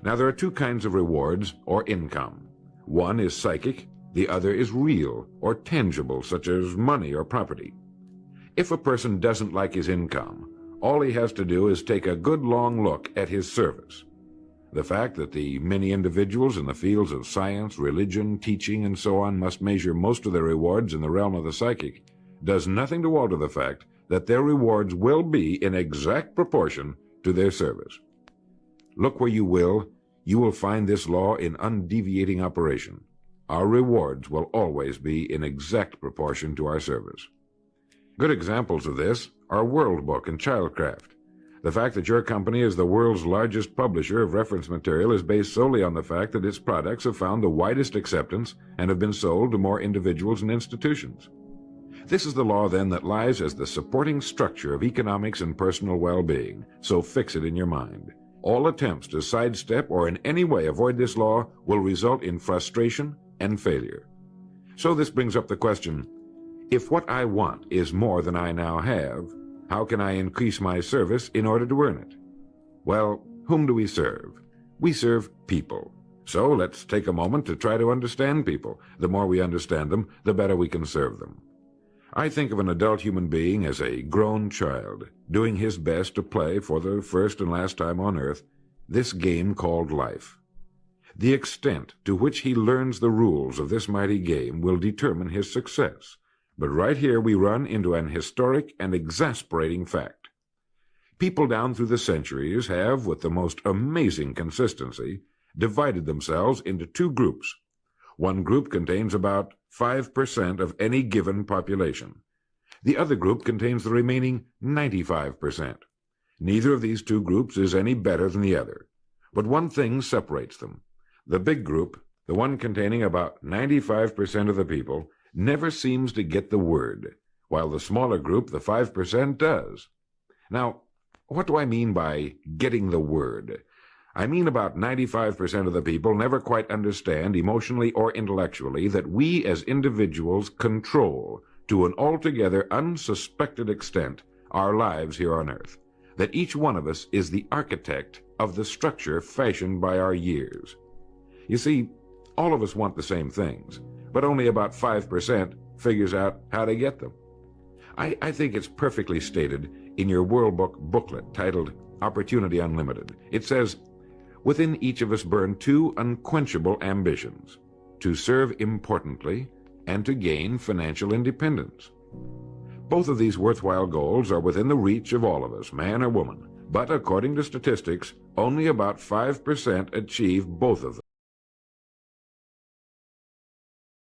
Now, there are two kinds of rewards or income. One is psychic, the other is real or tangible, such as money or property. If a person doesn't like his income, all he has to do is take a good long look at his service. The fact that the many individuals in the fields of science, religion, teaching, and so on must measure most of their rewards in the realm of the psychic does nothing to alter the fact that their rewards will be in exact proportion to their service. Look where you will find this law in undeviating operation. Our rewards will always be in exact proportion to our service. Good examples of this are World Book and Childcraft. The fact that your company is the world's largest publisher of reference material is based solely on the fact that its products have found the widest acceptance and have been sold to more individuals and institutions. This is the law, then, that lies as the supporting structure of economics and personal well-being, so fix it in your mind. All attempts to sidestep or in any way avoid this law will result in frustration and failure. So this brings up the question, if what I want is more than I now have, how can I increase my service in order to earn it? Well, whom do we serve? We serve people. So let's take a moment to try to understand people. The more we understand them, the better we can serve them. I think of an adult human being as a grown child, doing his best to play for the first and last time on earth this game called life. The extent to which he learns the rules of this mighty game will determine his success. But right here we run into an historic and exasperating fact. People down through the centuries have, with the most amazing consistency, divided themselves into two groups. One group contains about 5% of any given population. The other group contains the remaining 95%. Neither of these two groups is any better than the other. But one thing separates them. The big group, the one containing about 95% of the people, never seems to get the word, while the smaller group, the 5%, does. Now, what do I mean by getting the word? I mean about 95% of the people never quite understand, emotionally or intellectually, that we as individuals control, to an altogether unsuspected extent, our lives here on earth. That each one of us is the architect of the structure fashioned by our years. You see, all of us want the same things, but only about 5% figures out how to get them. I think it's perfectly stated in your World Book booklet titled Opportunity Unlimited. It says, within each of us burn two unquenchable ambitions, to serve importantly and to gain financial independence. Both of these worthwhile goals are within the reach of all of us, man or woman, but according to statistics, only about 5% achieve both of them.